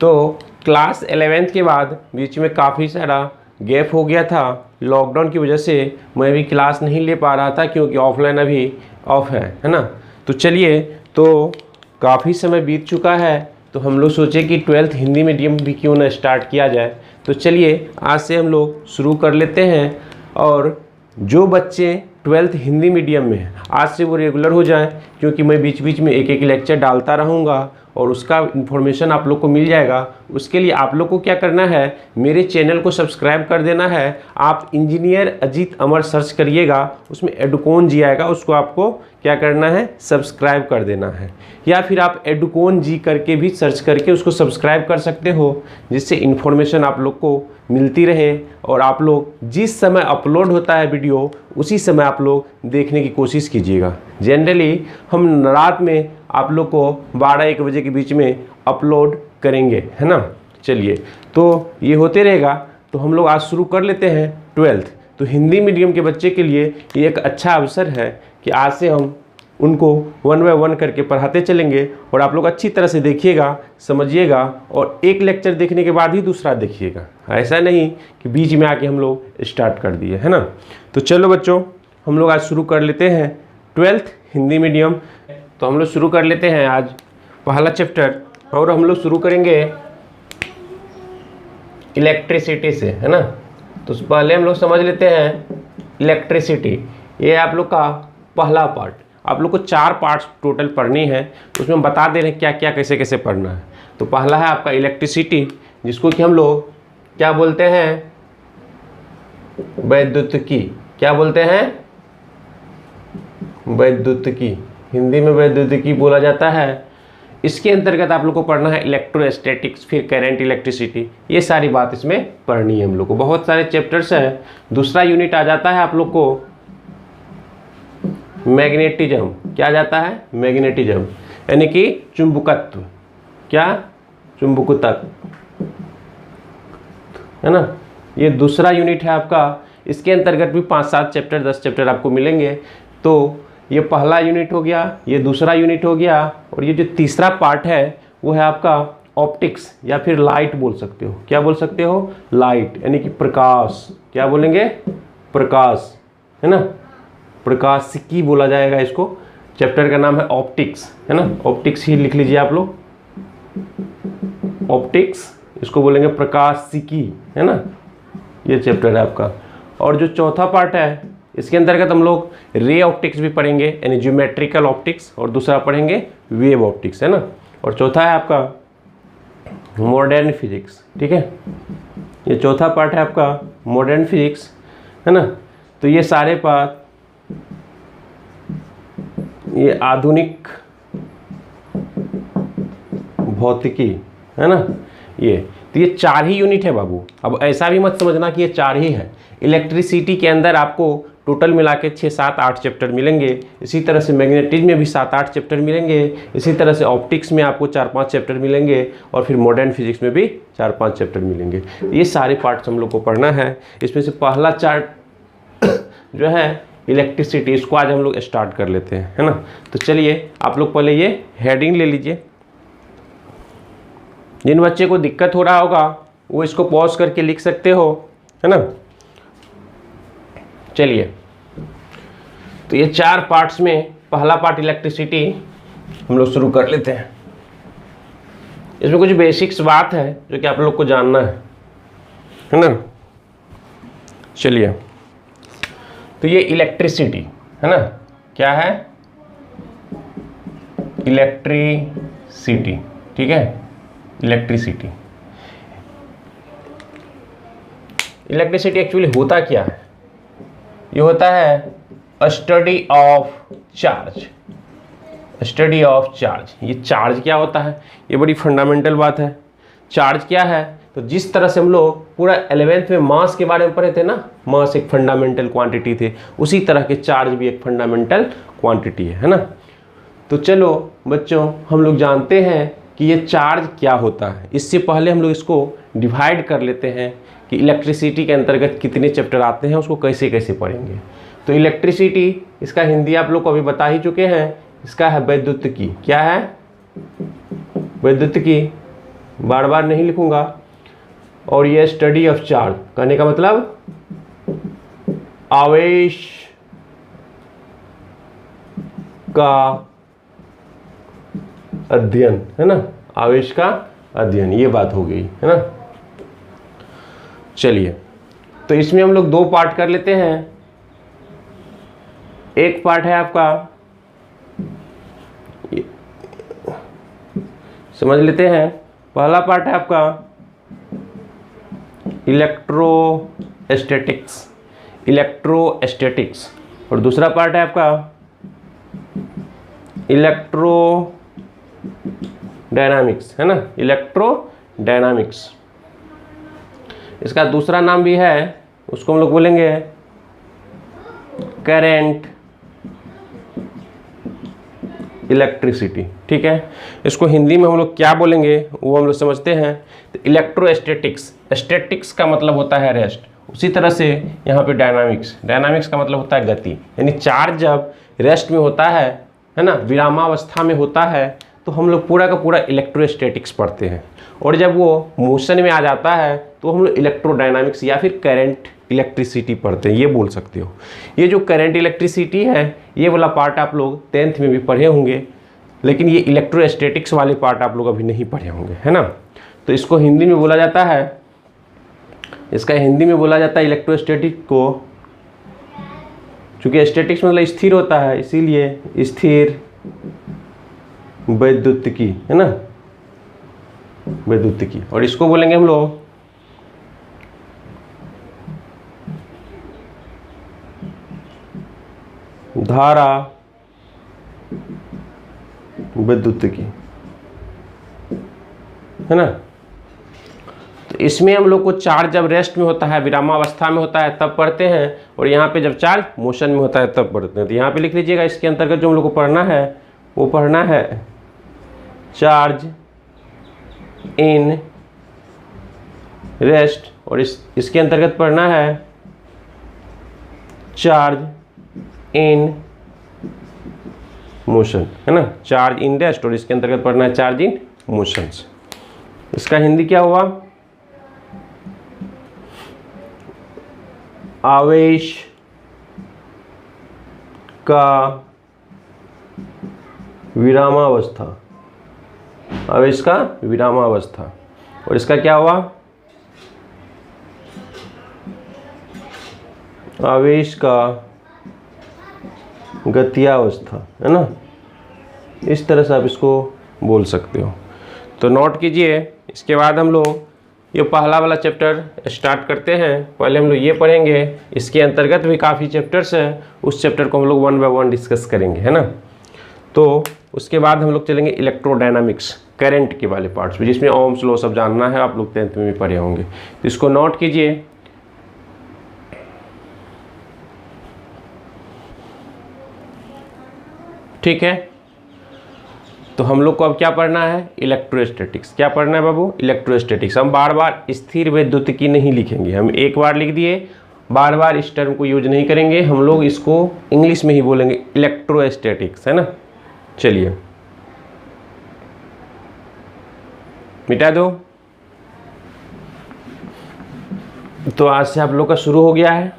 तो class 11th के बाद बीच में काफ़ी सारा गैप हो गया था। लॉकडाउन की वजह से मैं भी क्लास नहीं ले पा रहा था क्योंकि ऑफलाइन अभी ऑफ है ना। तो चलिए, तो काफ़ी समय बीत चुका है, तो हम लोग सोचे कि 12th हिंदी मीडियम भी क्यों ना स्टार्ट किया जाए। तो चलिए आज से हम लोग शुरू कर लेते हैं, और जो बच्चे 12th हिंदी मीडियम में हैं आज से वो रेगुलर हो जाएं, क्योंकि मैं बीच बीच में एक एक लेक्चर डालता रहूँगा और उसका इन्फॉर्मेशन आप लोग को मिल जाएगा। उसके लिए आप लोग को क्या करना है, मेरे चैनल को सब्सक्राइब कर देना है। आप इंजीनियर अजीत अमर सर्च करिएगा, उसमें एडुकॉन जी आएगा, उसको आपको क्या करना है, सब्सक्राइब कर देना है। या फिर आप एडुकॉन जी करके भी सर्च करके उसको सब्सक्राइब कर सकते हो, जिससे इन्फॉर्मेशन आप लोग को मिलती रहे, और आप लोग जिस समय अपलोड होता है वीडियो उसी समय आप लोग देखने की कोशिश कीजिएगा। जनरली हम रात में आप लोग को 12-1 बजे के बीच में अपलोड करेंगे, है ना। चलिए, तो ये होते रहेगा। तो हम लोग आज शुरू कर लेते हैं 12th। तो हिंदी मीडियम के बच्चे के लिए ये एक अच्छा अवसर है कि आज से हम उनको 1 बाय 1 करके पढ़ाते चलेंगे, और आप लोग अच्छी तरह से देखिएगा, समझिएगा, और एक लेक्चर देखने के बाद ही दूसरा देखिएगा। ऐसा नहीं कि बीच में आके हम लोग स्टार्ट कर दिए, है ना। तो चलो बच्चों, हम लोग आज शुरू कर लेते हैं 12th हिंदी मीडियम। तो हम लोग शुरू कर लेते हैं आज पहला चैप्टर, और हम लोग शुरू करेंगे इलेक्ट्रिसिटी से, है ना। तो पहले हम लोग समझ लेते हैं इलेक्ट्रिसिटी। ये आप लोग का पहला पार्ट। आप लोग को 4 पार्ट्स टोटल पढ़नी है, उसमें हम बता दे रहे हैं क्या क्या कैसे कैसे पढ़ना है। तो पहला है आपका इलेक्ट्रिसिटी, जिसको कि हम लोग क्या बोलते हैं, वैद्युतिकी। क्या बोलते हैं, वैद्युतिकी। हिंदी में वैद्युतिकी बोला जाता है। इसके अंतर्गत आप लोग को पढ़ना है इलेक्ट्रोस्टैटिक्स, फिर करंट, इलेक्ट्रिसिटी, ये सारी बात इसमें पढ़नी है हम लोग को। बहुत सारे चैप्टर्स हैं। दूसरा यूनिट आ जाता है आप लोग को मैग्नेटिज्म। क्या जाता है, मैग्नेटिज्म, यानी कि चुंबकत्व। क्या, चुंबकत्व, है ना। ये दूसरा यूनिट है आपका। इसके अंतर्गत भी 5-7 चैप्टर, 10 चैप्टर आपको मिलेंगे। तो ये पहला यूनिट हो गया, ये दूसरा यूनिट हो गया, और ये जो तीसरा पार्ट है वो है आपका ऑप्टिक्स, या फिर लाइट बोल सकते हो। क्या बोल सकते हो, लाइट, यानी कि प्रकाश। क्या बोलेंगे, प्रकाश, है ना। प्रकाशिकी बोला जाएगा इसको। चैप्टर का नाम है ऑप्टिक्स, है ना। ऑप्टिक्स ही लिख लीजिए आप लोग, ऑप्टिक्स, इसको बोलेंगे प्रकाशिकी, है ना। ये चैप्टर है आपका। और जो चौथा पार्ट है, इसके अंतर्गत हम लोग रे ऑप्टिक्स भी पढ़ेंगे, यानी ज्योमेट्रिकल ऑप्टिक्स, और दूसरा पढ़ेंगे वेव ऑप्टिक्स, है ना। और चौथा है आपका मॉडर्न फिजिक्स, ठीक है। ये चौथा पार्ट है आपका मॉडर्न फिजिक्स, है ना। तो ये सारे पार्ट, ये आधुनिक भौतिकी, है ना। ये तो ये 4 ही यूनिट है बाबू। अब ऐसा भी मत समझना कि ये 4 ही है। इलेक्ट्रिसिटी के अंदर आपको टोटल मिला के 6-7-8 चैप्टर मिलेंगे। इसी तरह से मैग्नेटिज्म में भी 7-8 चैप्टर मिलेंगे। इसी तरह से ऑप्टिक्स में आपको 4-5 चैप्टर मिलेंगे, और फिर मॉडर्न फिजिक्स में भी 4-5 चैप्टर मिलेंगे। ये सारे पार्ट्स हम लोग को पढ़ना है। इसमें से पहला चार्ट जो है इलेक्ट्रिसिटी, इसको आज हम लोग स्टार्ट कर लेते हैं, है ना। तो चलिए, आप लोग पहले ये हेडिंग ले लीजिए। जिन बच्चे को दिक्कत हो रहा होगा वो इसको पॉज करके लिख सकते हो, है ना। चलिए, तो ये 4 पार्ट्स में पहला पार्ट इलेक्ट्रिसिटी हम लोग शुरू कर लेते हैं। इसमें कुछ बेसिक्स बात है जो कि आप लोग को जानना है ना। चलिए, तो ये इलेक्ट्रिसिटी, है ना। क्या है, इलेक्ट्रिसिटी, ठीक है। इलेक्ट्रिसिटी, इलेक्ट्रिसिटी एक्चुअली होता क्या है, ये होता है study of charge. Study of charge. ये चार्ज क्या होता है, ये बड़ी फंडामेंटल बात है। चार्ज क्या है, तो जिस तरह से हम लोग पूरा 11th में मास के बारे में पढ़े थे ना, मास एक फंडामेंटल क्वांटिटी थे, उसी तरह के चार्ज भी एक फंडामेंटल क्वांटिटी है ना। तो चलो बच्चों, हम लोग जानते हैं कि ये चार्ज क्या होता है। इससे पहले हम लोग इसको डिवाइड कर लेते हैं कि इलेक्ट्रिसिटी के अंतर्गत कितने चैप्टर आते हैं, उसको कैसे कैसे पढ़ेंगे। तो इलेक्ट्रिसिटी, इसका हिंदी आप लोग को अभी बता ही चुके हैं, इसका है वैद्युतिकी। क्या है, वैद्युतिकी, बार बार नहीं लिखूंगा। और ये स्टडी ऑफ चार्ज कहने का मतलब आवेश का अध्ययन, है ना, आवेश का अध्ययन, ये बात हो गई, है ना। चलिए, तो इसमें हम लोग दो पार्ट कर लेते हैं। एक पार्ट है आपका, समझ लेते हैं, पहला पार्ट है आपका इलेक्ट्रोस्टैटिक्स, और दूसरा पार्ट है आपका इलेक्ट्रोडायनामिक्स, है ना, इलेक्ट्रोडायनामिक्स। इसका दूसरा नाम भी है, उसको हम लोग बोलेंगे करंट इलेक्ट्रिसिटी। ठीक है, इसको हिंदी में हम लोग क्या बोलेंगे वो हम लोग समझते हैं। तो इलेक्ट्रोस्टैटिक्स, स्टैटिक्स का मतलब होता है रेस्ट, उसी तरह से यहाँ पे डायनामिक्स का मतलब होता है गति। यानी चार्ज जब रेस्ट में होता है ना, विरामावस्था में होता है, तो हम लोग पूरा का पूरा इलेक्ट्रोस्टैटिक्स पढ़ते हैं। और जब वो मोशन में आ जाता है तो हम लोग इलेक्ट्रोडायनामिक्स या फिर करंट इलेक्ट्रिसिटी पढ़ते हैं, ये बोल सकते हो। ये जो करंट इलेक्ट्रिसिटी है, ये वाला पार्ट आप लोग 10th में भी पढ़े होंगे, लेकिन ये इलेक्ट्रोस्टैटिक्स वाले पार्ट आप लोग अभी नहीं पढ़े होंगे, है ना। तो इसको हिंदी में बोला जाता है, इसका हिंदी में बोला जाता है इलेक्ट्रोस्टैटिक को, चूँकि स्टैटिक्स मतलब स्थिर होता है, इसीलिए स्थिर वैद्युतिकी, है ना, वैद्युतिकी। और इसको बोलेंगे हम लोग धारा वैद्युतिकी, है ना। तो इसमें हम लोग को चार्ज जब रेस्ट में होता है, विरामावस्था में होता है, तब पढ़ते हैं, और यहाँ पे जब चार्ज मोशन में होता है तब पढ़ते हैं। तो यहाँ पे लिख लीजिएगा, इसके अंतर्गत जो हम लोग को पढ़ना है वो पढ़ना है चार्ज इन रेस्ट, और इसके अंतर्गत पढ़ना है चार्ज इन मोशन, है ना, चार्ज इन रेस्ट, और इसके अंतर्गत पढ़ना है चार्ज इन मोशंस। इसका हिंदी क्या हुआ, आवेश का विरामावस्था, आवेश का विरामावस्था। और इसका क्या हुआ, आवेश का गत्यावस्था, है ना। इस तरह से आप इसको बोल सकते हो। तो नोट कीजिए। इसके बाद हम लोग ये पहला वाला चैप्टर स्टार्ट करते हैं। पहले हम लोग ये पढ़ेंगे, इसके अंतर्गत भी काफ़ी चैप्टर्स हैं, उस चैप्टर को हम लोग 1 बाय 1 डिस्कस करेंगे, है ना। तो उसके बाद हम लोग चलेंगे इलेक्ट्रोडायनामिक्स, करंट के वाले पार्ट्स में, जिसमें ओम्स लॉ सब जानना है, आप लोग 10th में भी पढ़े होंगे। तो इसको नोट कीजिए। ठीक है, तो हम लोग को अब क्या पढ़ना है, इलेक्ट्रोस्टैटिक्स। क्या पढ़ना है बाबू, इलेक्ट्रोस्टैटिक्स। हम बार बार स्थिर वैद्युतिकी नहीं लिखेंगे, हम एक बार लिख दिए, बार बार इस टर्म को यूज नहीं करेंगे, हम लोग इसको इंग्लिश में ही बोलेंगे इलेक्ट्रोस्टैटिक्स, है ना। चलिए मिटा दो। तो आज से आप लोग का शुरू हो गया है।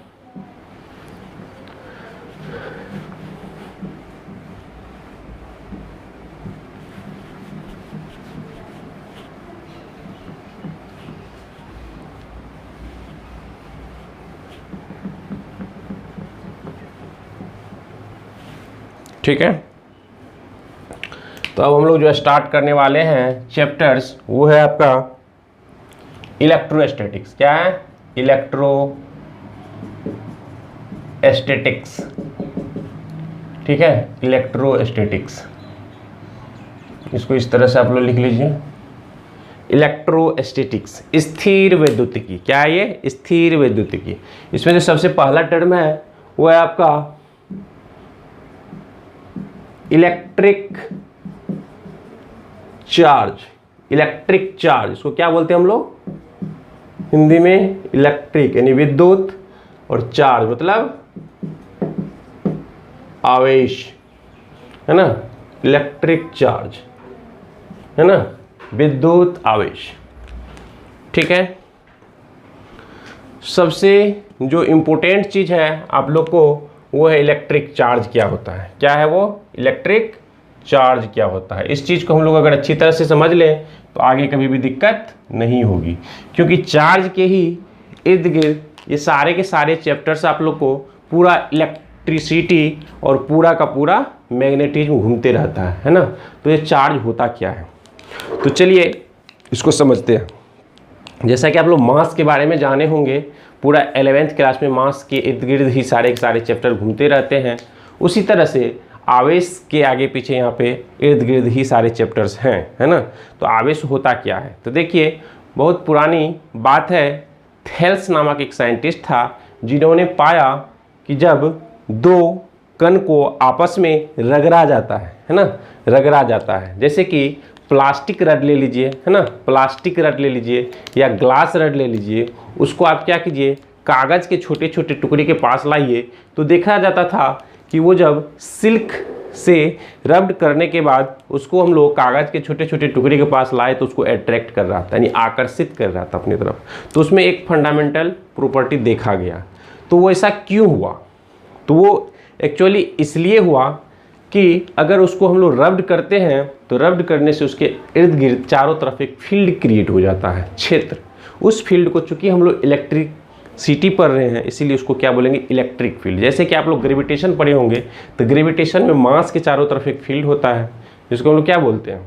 ठीक है, तो अब हम लोग जो स्टार्ट करने वाले हैं चैप्टर्स, वो है आपका इलेक्ट्रोस्टैटिक्स। क्या है, इलेक्ट्रोस्टैटिक्स। ठीक है, इलेक्ट्रोस्टैटिक्स, इसको इस तरह से आप लोग लिख लीजिए, इलेक्ट्रोस्टैटिक्स, स्थिर वैद्युतिकी। क्या है ये, स्थिर वैद्युतिकी। इसमें जो सबसे पहला टर्म है वो है आपका इलेक्ट्रिक चार्ज। इलेक्ट्रिक चार्ज, इसको क्या बोलते हैं हम लोग हिंदी में, इलेक्ट्रिक यानी विद्युत, और चार्ज मतलब आवेश, है ना, इलेक्ट्रिक चार्ज, है ना। विद्युत आवेश। ठीक है, सबसे जो इम्पोर्टेंट चीज़ है आप लोग को वो है इलेक्ट्रिक चार्ज क्या होता है। क्या है वो? इलेक्ट्रिक चार्ज क्या होता है। इस चीज़ को हम लोग अगर अच्छी तरह से समझ लें तो आगे कभी भी दिक्कत नहीं होगी, क्योंकि चार्ज के ही इर्द गिर्द ये सारे के सारे चैप्टर्स आप लोग को पूरा इलेक्ट्रिसिटी और पूरा का पूरा मैग्नेटिज्म घूमते रहता है ना। तो ये चार्ज होता क्या है, तो चलिए इसको समझते हैं। जैसा कि आप लोग मास के बारे में जाने होंगे, पूरा 11th क्लास में मास के इर्द गिर्द ही सारे के सारे चैप्टर घूमते रहते हैं, उसी तरह से आवेश के आगे पीछे यहाँ पे इर्द गिर्द ही सारे चैप्टर्स हैं, है ना। तो आवेश होता क्या है, तो देखिए बहुत पुरानी बात है। थेल्स नामक एक साइंटिस्ट था जिन्होंने पाया कि जब दो कण को आपस में रगड़ा जाता है ना, रगड़ा जाता है, जैसे कि प्लास्टिक रड ले लीजिए, है ना, प्लास्टिक रड ले लीजिए या ग्लास रड ले लीजिए, उसको आप क्या कीजिए, कागज़ के छोटे छोटे टुकड़े के पास लाइए, तो देखा जाता था कि वो जब सिल्क से रब्ड करने के बाद उसको हम लोग कागज़ के छोटे छोटे टुकड़े के पास लाए तो उसको अट्रैक्ट कर रहा था, यानी आकर्षित कर रहा था अपनी तरफ। तो उसमें एक फंडामेंटल प्रॉपर्टी देखा गया। तो वो ऐसा क्यों हुआ, तो वो एक्चुअली इसलिए हुआ कि अगर उसको हम लोग रब्ड करते हैं तो रब्ड करने से उसके इर्द गिर्द चारों तरफ एक फील्ड क्रिएट हो जाता है, क्षेत्र। उस फील्ड को चूँकि हम लोग इलेक्ट्रिसिटी पढ़ रहे हैं इसीलिए उसको क्या बोलेंगे, इलेक्ट्रिक फील्ड। जैसे कि आप लोग ग्रेविटेशन पढ़े होंगे, तो ग्रेविटेशन में मास के चारों तरफ एक फील्ड होता है जिसको हम लोग क्या बोलते हैं,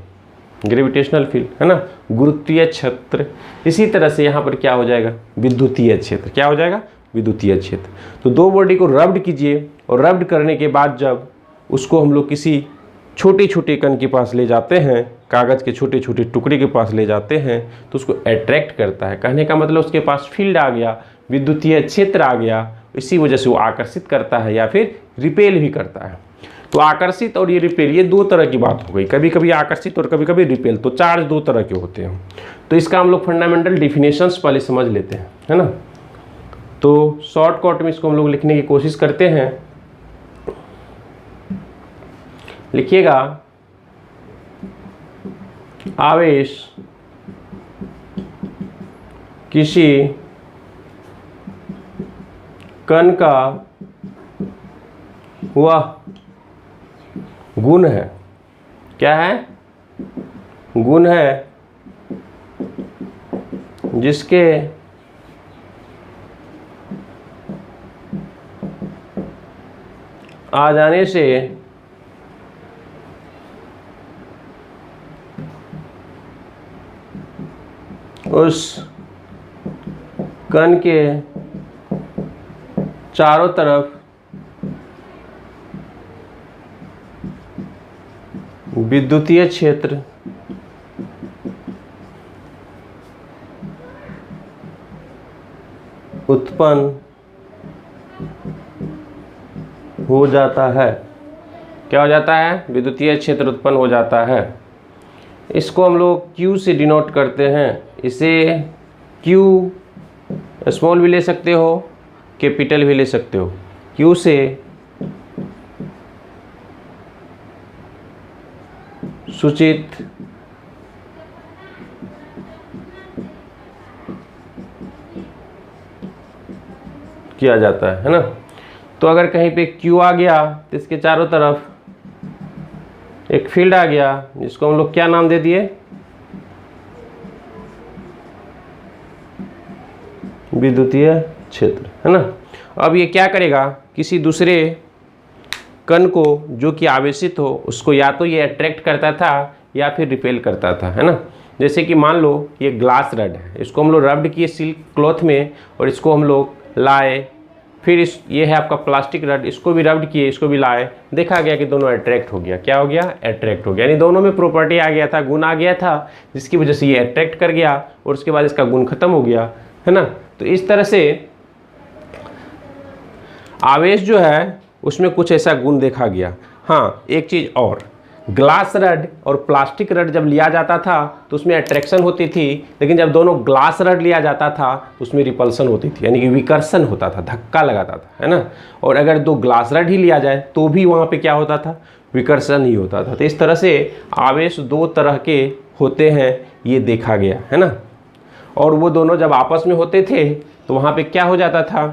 ग्रेविटेशनल फील्ड, है ना, गुरुत्वीय क्षेत्र। इसी तरह से यहाँ पर क्या हो जाएगा, विद्युतीय क्षेत्र। क्या हो जाएगा, विद्युतीय क्षेत्र। तो दो बॉडी को रब्ड कीजिए और रब्ड करने के बाद जब उसको हम लोग किसी छोटे छोटे कण के पास ले जाते हैं, कागज़ के छोटे छोटे टुकड़े के पास ले जाते हैं, तो उसको अट्रैक्ट करता है। कहने का मतलब उसके पास फील्ड आ गया, विद्युतीय क्षेत्र आ गया, इसी वजह से वो आकर्षित करता है या फिर रिपेल भी करता है। तो आकर्षित और ये रिपेल, ये दो तरह की बात हो गई, कभी कभी आकर्षित और कभी कभी रिपेल। तो चार्ज दो तरह के होते हैं। तो इसका हम लोग फंडामेंटल डिफिनेशंस पहले समझ लेते हैं, है ना। तो शॉर्टकट में इसको हम लोग लिखने की कोशिश करते हैं। लिखिएगा, आवेश किसी कण का वह गुण है। क्या है, गुण है जिसके आ जाने से उस कण के चारों तरफ विद्युतीय क्षेत्र उत्पन्न हो जाता है। क्या हो जाता है, विद्युतीय क्षेत्र उत्पन्न हो जाता है। इसको हम लोग Q से डिनोट करते हैं। इसे Q स्मॉल भी ले सकते हो, कैपिटल भी ले सकते हो। Q से सूचित किया जाता है ना। तो अगर कहीं पे Q आ गया तो इसके चारों तरफ एक फील्ड आ गया जिसको हम लोग क्या नाम दे दिए, विद्युतीय क्षेत्र, है ना। अब ये क्या करेगा, किसी दूसरे कण को जो कि आवेशित हो उसको या तो ये अट्रैक्ट करता था या फिर रिपेल करता था, है ना। जैसे कि मान लो ये ग्लास रड है, इसको हम लोग रब्ड किए सिल्क क्लॉथ में और इसको हम लोग लाए, फिर ये है आपका प्लास्टिक रड, इसको भी रब्ड किए, इसको भी लाए, देखा गया कि दोनों अट्रैक्ट हो गया। क्या हो गया, अट्रैक्ट हो गया, यानी दोनों में प्रॉपर्टी आ गया था, गुण आ गया था, जिसकी वजह से ये अट्रैक्ट कर गया और उसके बाद इसका गुण खत्म हो गया, है ना। तो इस तरह से आवेश जो है उसमें कुछ ऐसा गुण देखा गया। हाँ, एक चीज़ और, ग्लास रड और प्लास्टिक रड जब लिया जाता था तो उसमें अट्रैक्शन होती थी, लेकिन जब दोनों ग्लास रड लिया जाता था तो उसमें रिपल्सन होती थी, यानी कि विकर्षण होता था, धक्का लगाता था, है ना। और अगर दो ग्लास रड ही लिया जाए तो भी वहाँ पे क्या होता था, विकर्षण ही होता था। तो इस तरह से आवेश दो तरह के होते हैं ये देखा गया है ना। और वो दोनों जब आपस में होते थे तो वहाँ पे क्या हो जाता था,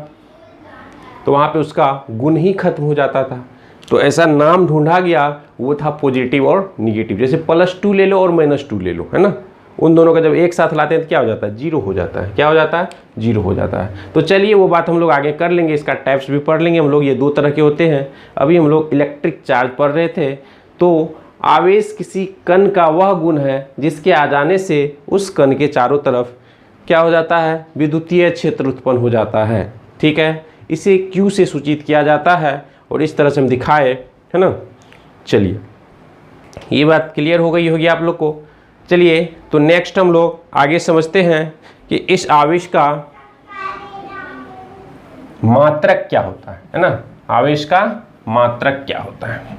तो वहाँ पे उसका गुण ही खत्म हो जाता था। तो ऐसा नाम ढूंढा गया, वो था पॉजिटिव और निगेटिव। जैसे +2 ले लो और -2 ले लो, है ना, उन दोनों का जब एक साथ लाते हैं तो क्या हो जाता है, 0 हो जाता है। क्या हो जाता है, 0 हो जाता है। तो चलिए वो बात हम लोग आगे कर लेंगे, इसका टाइप्स भी पढ़ लेंगे हम लोग। ये 2 तरह के होते हैं। अभी हम लोग इलेक्ट्रिक चार्ज पढ़ रहे थे। तो आवेश किसी कण का वह गुण है जिसके आ जाने से उस कण के चारों तरफ क्या हो जाता है, विद्युतीय क्षेत्र उत्पन्न हो जाता है। ठीक है, इसे Q से सूचित किया जाता है और इस तरह से हम दिखाए, है ना। चलिए ये बात क्लियर हो गई होगी आप लोग को। चलिए तो नेक्स्ट हम लोग आगे समझते हैं कि इस आवेश का मात्रक क्या होता है ना। आवेश का मात्रक क्या होता है।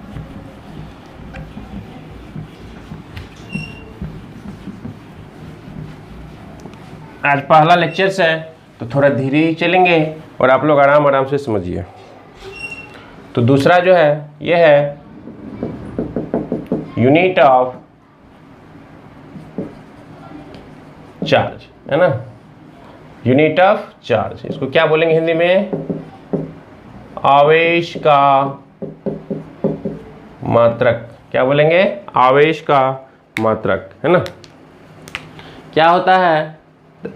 आज पहला लेक्चर्स है तो थोड़ा धीरे ही चलेंगे और आप लोग आराम आराम से समझिए। तो दूसरा जो है ये है यूनिट ऑफ चार्ज, है ना, यूनिट ऑफ चार्ज। इसको क्या बोलेंगे हिंदी में, आवेश का मात्रक। क्या बोलेंगे, आवेश का मात्रक, है ना। क्या होता है,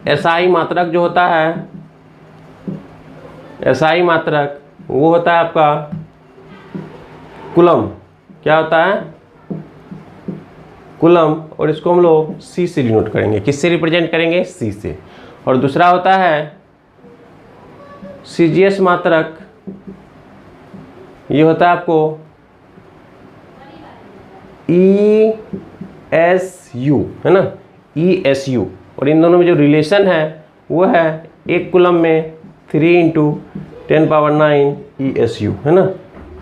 एसआई मात्रक जो होता है, एसआई मात्रक वो होता है आपका कूलम। क्या होता है, कूलम। और इसको हम लोग सी से डिनोट करेंगे। किससे रिप्रेजेंट करेंगे, सी से। और दूसरा होता है सीजीएस मात्रक, ये होता है आपको ESU, है ना, ESU। और इन दोनों में जो रिलेशन है वो है 1 कूलम में 3 × 10⁹ ESU, है ना।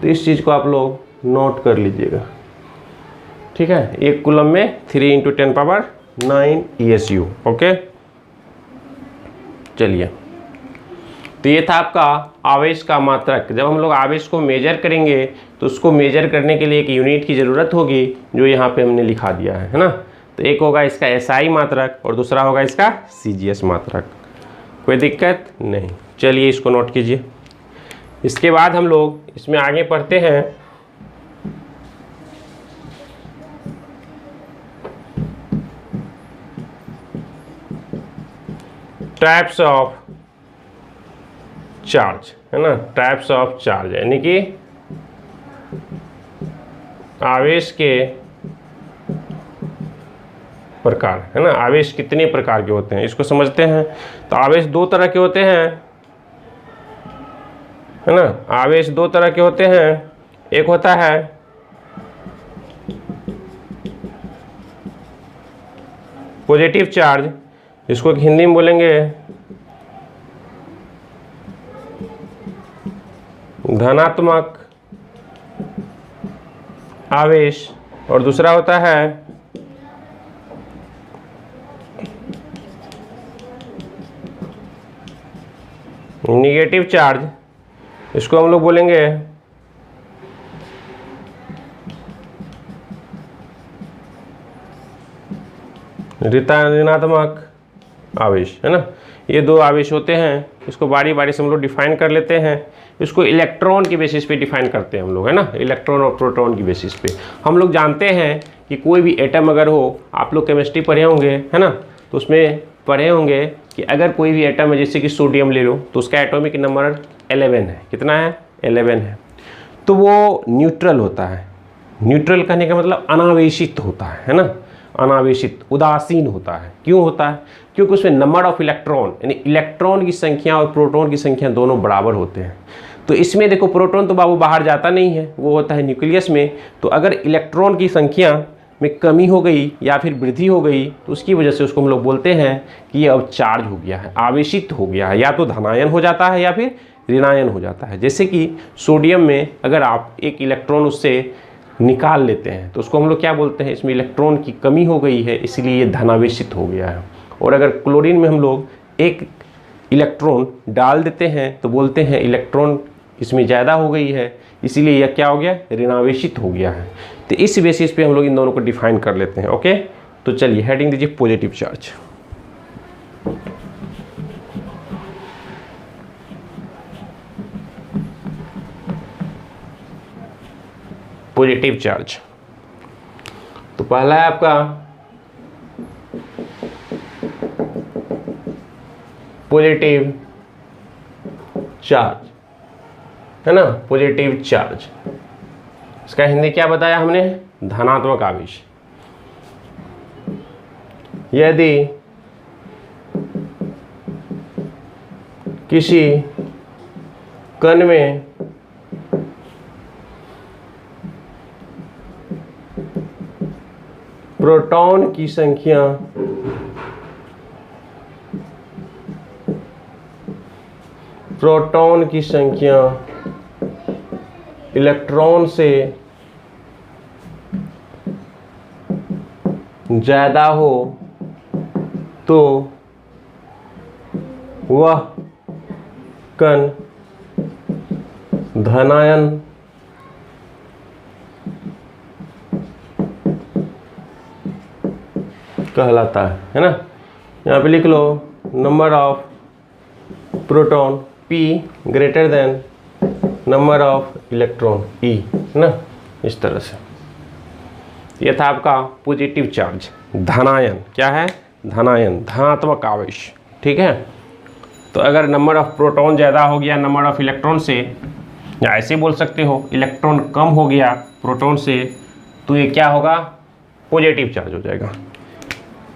तो इस चीज़ को आप लोग नोट कर लीजिएगा। ठीक है, 1 कूलम में 3 × 10⁹ ESU। ओके, चलिए तो ये था आपका आवेश का मात्रक। जब हम लोग आवेश को मेजर करेंगे तो उसको मेजर करने के लिए एक यूनिट की ज़रूरत होगी, जो यहाँ पे हमने लिखा दिया है ना। तो एक होगा इसका एसआई मात्रक और दूसरा होगा इसका सीजीएस मात्रक। कोई दिक्कत नहीं, चलिए इसको नोट कीजिए। इसके बाद हम लोग इसमें आगे पढ़ते हैं टाइप्स ऑफ चार्ज, है ना। टाइप्स ऑफ चार्ज यानी कि आवेश के प्रकार, है ना। आवेश कितने प्रकार के होते हैं इसको समझते हैं। तो आवेश 2 तरह के होते हैं, है ना। आवेश 2 तरह के होते हैं। एक होता है पॉजिटिव चार्ज, इसको हिंदी में बोलेंगे धनात्मक आवेश। और दूसरा होता है निगेटिव चार्ज, इसको हम लोग बोलेंगे ऋणात्मक आवेश, है ना। ये 2 आवेश होते हैं। इसको बारी बारी से हम लोग डिफाइन कर लेते हैं। इसको इलेक्ट्रॉन की बेसिस पे डिफाइन करते हैं हम लोग, है ना। इलेक्ट्रॉन और प्रोटॉन की बेसिस पे हम लोग जानते हैं कि कोई भी एटम अगर हो, आप लोग केमिस्ट्री पढ़े होंगे, है ना, तो उसमें पढ़े होंगे कि अगर कोई भी एटम है, जैसे कि सोडियम ले लो, तो उसका एटॉमिक नंबर 11 है। कितना है, 11 है। तो वो न्यूट्रल होता है। न्यूट्रल कहने का मतलब अनावेशित होता है ना, अनावेशित, उदासीन होता है। क्यों होता है, क्योंकि उसमें नंबर ऑफ इलेक्ट्रॉन यानी इलेक्ट्रॉन की संख्या और प्रोटॉन की संख्या दोनों बराबर होते हैं। तो इसमें देखो प्रोटॉन तो बाबू बाहर जाता नहीं है, वो होता है न्यूक्लियस में। तो अगर इलेक्ट्रॉन की संख्या में कमी हो गई या फिर वृद्धि हो गई तो उसकी वजह से उसको हम लोग बोलते हैं कि ये अब चार्ज हो गया है, आवेशित हो गया है। या तो धनायन हो जाता है या फिर ऋणायन हो जाता है। जैसे कि सोडियम में अगर आप एक इलेक्ट्रॉन उससे निकाल लेते हैं तो उसको हम लोग क्या बोलते हैं, इसमें इलेक्ट्रॉन की कमी हो गई है इसलिए ये धनावेशित हो गया है। और अगर क्लोरीन में हम लोग एक इलेक्ट्रॉन डाल देते हैं तो बोलते हैं इलेक्ट्रॉन इसमें ज़्यादा हो गई है, इसीलिए यह क्या हो गया, ऋणावेशित हो गया है। तो इस बेसिस पे हम लोग इन दोनों को डिफाइन कर लेते हैं। ओके, तो चलिए हेडिंग दीजिए पॉजिटिव चार्ज। पॉजिटिव चार्ज, तो पहला है आपका पॉजिटिव चार्ज, है ना, पॉजिटिव चार्ज। इसका हिंदी क्या बताया हमने? धनात्मक आवेश। यदि किसी कण में प्रोटॉन की संख्या इलेक्ट्रॉन से ज़्यादा हो तो वह कण धनायन कहलाता है ना। यहाँ पे लिख लो number of proton P greater than number of electron E, है ना, इस तरह से। ये था आपका पॉजिटिव चार्ज, धनायन। क्या है? धनायन, धनात्मक आवेश। ठीक है, तो अगर नंबर ऑफ प्रोटॉन ज़्यादा हो गया नंबर ऑफ इलेक्ट्रॉन से, या ऐसे बोल सकते हो इलेक्ट्रॉन कम हो गया प्रोटॉन से, तो ये क्या होगा? पॉजिटिव चार्ज हो जाएगा।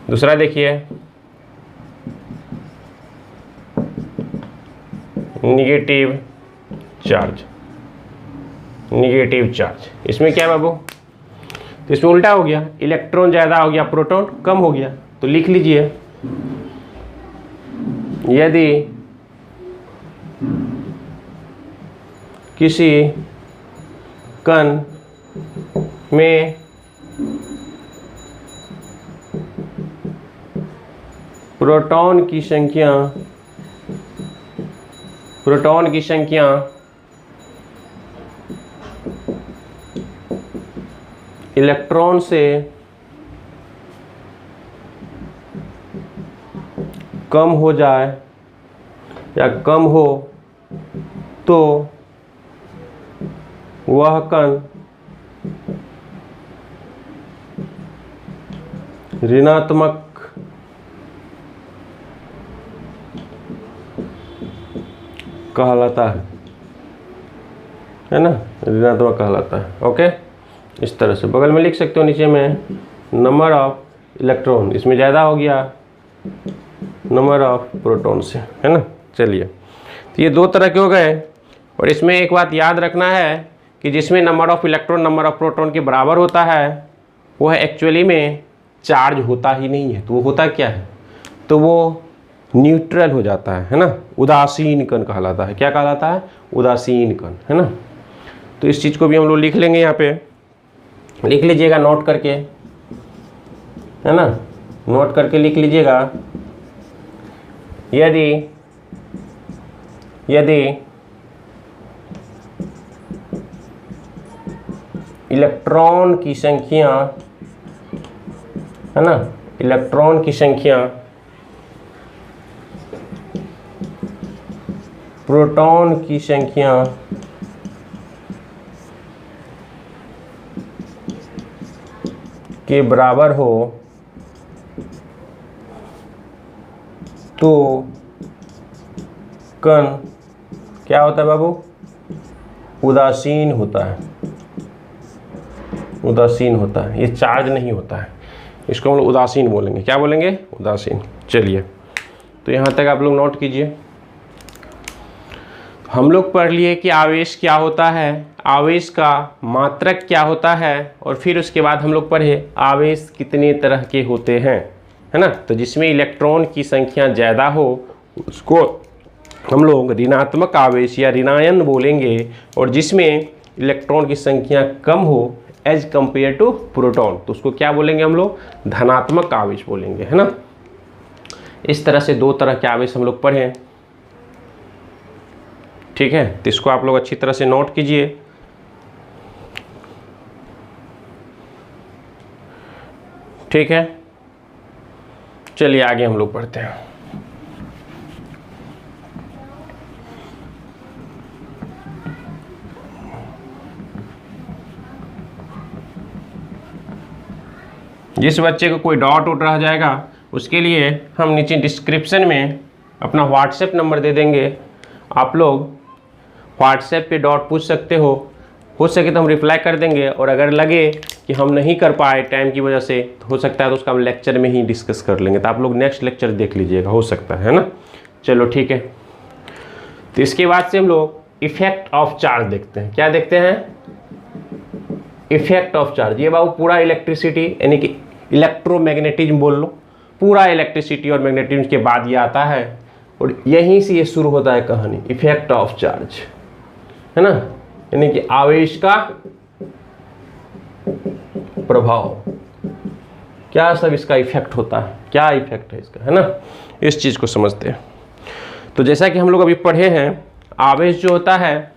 दूसरा देखिए निगेटिव चार्ज। निगेटिव चार्ज इसमें क्या है बाबू? तो इसमें उल्टा हो गया, इलेक्ट्रॉन ज़्यादा हो गया प्रोटॉन कम हो गया। तो लिख लीजिए यदि किसी कण में प्रोटॉन की संख्या इलेक्ट्रॉन से कम हो जाए या कम हो तो वह कण ऋणात्मक कहलाता है ना, ऋणात्मक कहलाता है। ओके, इस तरह से बगल में लिख सकते हो नीचे में नंबर ऑफ इलेक्ट्रॉन, इसमें ज़्यादा हो गया नंबर ऑफ प्रोटॉन से, है ना। चलिए, तो ये दो तरह के हो गए। और इसमें एक बात याद रखना है कि जिसमें number of electron number of proton के बराबर होता है वह एक्चुअली में चार्ज होता ही नहीं है। तो वो होता क्या है? तो वो न्यूट्रल हो जाता है ना, उदासीन कण कहलाता है। क्या कहलाता है? उदासीन कण, है ना। तो इस चीज़ को भी हम लोग लिख लेंगे, यहाँ पे लिख लीजिएगा नोट करके, है ना, नोट करके लिख लीजिएगा। यदि इलेक्ट्रॉन की संख्या, है ना, इलेक्ट्रॉन की संख्या प्रोटॉन की संख्या के बराबर हो तो कण क्या होता है बाबू? उदासीन होता है, उदासीन होता है। ये चार्ज नहीं होता है, इसको हम लोग उदासीन बोलेंगे। क्या बोलेंगे? उदासीन। चलिए, तो यहाँ तक आप लोग नोट कीजिए। हम लोग पढ़ लिए कि आवेश क्या होता है, आवेश का मात्रक क्या होता है, और फिर उसके बाद हम लोग पढ़े आवेश कितने तरह के होते हैं, है ना। तो जिसमें इलेक्ट्रॉन की संख्या ज़्यादा हो उसको हम लोग ऋणात्मक आवेश या ऋणायन बोलेंगे, और जिसमें इलेक्ट्रॉन की संख्या कम हो एज कंपेयर टू प्रोटॉन तो उसको क्या बोलेंगे हम लोग? धनात्मक आवेश बोलेंगे, है ना। इस तरह से दो तरह के आवेश हम लोग पढ़े, ठीक है। तो इसको आप लोग अच्छी तरह से नोट कीजिए। ठीक है, चलिए आगे हम लोग पढ़ते हैं। जिस बच्चे को कोई डाउट उठ रह जाएगा उसके लिए हम नीचे डिस्क्रिप्शन में अपना व्हाट्सएप नंबर दे देंगे, आप लोग व्हाट्सएप पे डाउट पूछ सकते हो सके तो हम रिप्लाई कर देंगे, और अगर लगे कि हम नहीं कर पाए टाइम की वजह से तो हो सकता है तो उसका हम लेक्चर में ही डिस्कस कर लेंगे, तो आप लोग नेक्स्ट लेक्चर देख लीजिएगा, हो सकता है ना। चलो ठीक है, तो इसके बाद से हम लोग इफेक्ट ऑफ चार्ज देखते हैं। क्या देखते हैं? Effect of charge. ये बाबू पूरा इलेक्ट्रिसिटी यानी कि इलेक्ट्रोमैग्नेटिज्म बोल लो, पूरा इलेक्ट्रिसिटी और मैग्नेटिज्म के बाद ये आता है, और यहीं से ये शुरू होता है कहानी, इफेक्ट ऑफ चार्ज, है ना, यानी कि आवेश का प्रभाव, क्या सब इसका इफेक्ट होता है, क्या इफेक्ट है इसका, है ना, इस चीज को समझते हैं। तो जैसा कि हम लोग अभी पढ़े हैं, आवेश जो होता है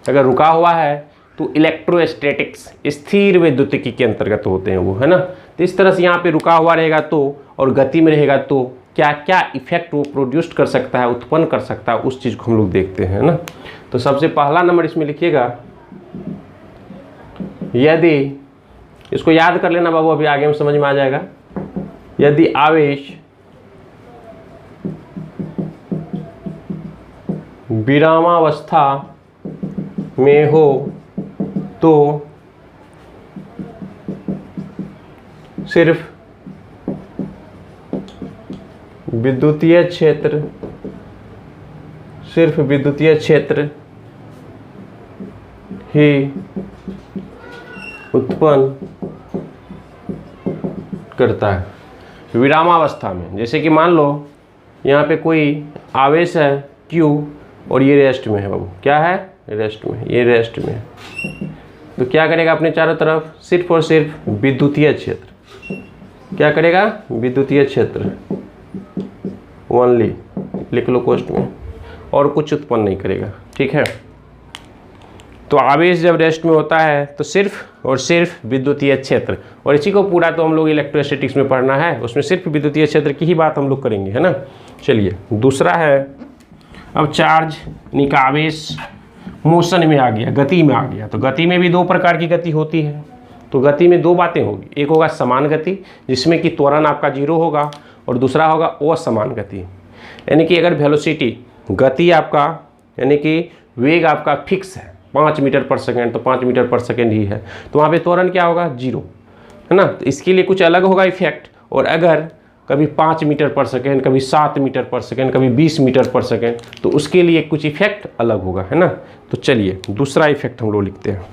अगर रुका हुआ है तो इलेक्ट्रोस्टैटिक्स, स्थिर विद्युतिकी के अंतर्गत होते हैं वो, है ना। तो इस तरह से यहाँ पे रुका हुआ रहेगा तो, और गति में रहेगा तो क्या क्या इफेक्ट वो प्रोड्यूस कर सकता है, उत्पन्न कर सकता है, उस चीज़ को हम लोग देखते हैं ना। तो सबसे पहला नंबर इसमें लिखिएगा, यदि, इसको याद कर लेना बाबू, अभी आगे में समझ में आ जाएगा। यदि आवेश विरामावस्था में हो तो सिर्फ विद्युतीय क्षेत्र ही उत्पन्न करता है विरामावस्था में। जैसे कि मान लो यहाँ पे कोई आवेश है Q और ये रेस्ट में है बाबू, क्या है, रेस्ट में, ये रेस्ट में है, तो क्या करेगा अपने चारों तरफ, सिर्फ और सिर्फ विद्युतीय क्षेत्र, क्या करेगा, विद्युतीय क्षेत्र ओनली, लिख लो कोष्ठ में, और कुछ उत्पन्न नहीं करेगा, ठीक है। तो आवेश जब रेस्ट में होता है तो सिर्फ और सिर्फ विद्युतीय क्षेत्र, और इसी को पूरा तो हम लोग इलेक्ट्रोस्टैटिक्स में पढ़ना है, उसमें सिर्फ विद्युतीय क्षेत्र की ही बात हम लोग करेंगे, है ना। चलिए दूसरा है, अब चार्ज यानी कि आवेश मोशन में आ गया, गति में आ गया, तो गति में भी दो प्रकार की गति होती है। तो गति में दो बातें होगी, एक होगा समान गति जिसमें कि त्वरण आपका 0 होगा, और दूसरा होगा असमान गति, यानी कि अगर वेलोसिटी, गति आपका यानी कि वेग आपका फिक्स है 5 मीटर पर सेकेंड, तो 5 मीटर पर सेकेंड ही है, तो वहाँ पे त्वरण क्या होगा, 0, है ना। तो इसके लिए कुछ अलग होगा इफेक्ट, और अगर कभी 5 मीटर पर सेकेंड, कभी 7 मीटर पर सेकेंड, कभी 20 मीटर पर सेकेंड, तो उसके लिए कुछ इफेक्ट अलग होगा, है ना। तो चलिए दूसरा इफेक्ट हम लोग लिखते हैं,